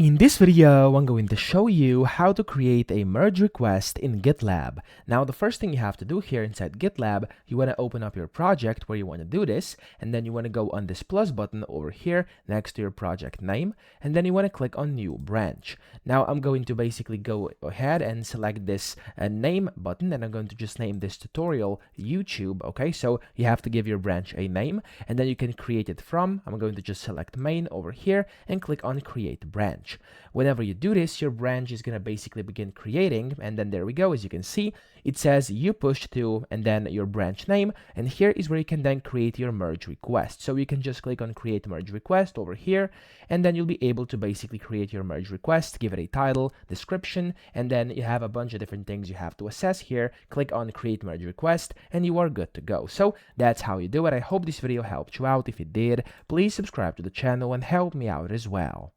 In this video, I'm going to show you how to create a merge request in GitLab. Now, the first thing you have to do here inside GitLab, you want to open up your project where you want to do this, and then you want to go on this plus button over here next to your project name, and then you want to click on New Branch. Now, I'm going to basically go ahead and select this name button, and I'm going to just name this tutorial YouTube, okay? So you have to give your branch a name, and then you can create it from, I'm going to just select main over here and click on Create Branch. Whenever you do this, your branch is going to basically begin creating, and then there we go. As you can see, it says you push to and then your branch name, and here is where you can then create your merge request. So you can just click on Create Merge Request over here, and then you'll be able to basically create your merge request, give it a title, description, and then you have a bunch of different things you have to assess here. Click on Create Merge Request, and you are good to go. So that's how you do it. I hope this video helped you out. If it did, please subscribe to the channel and help me out as well.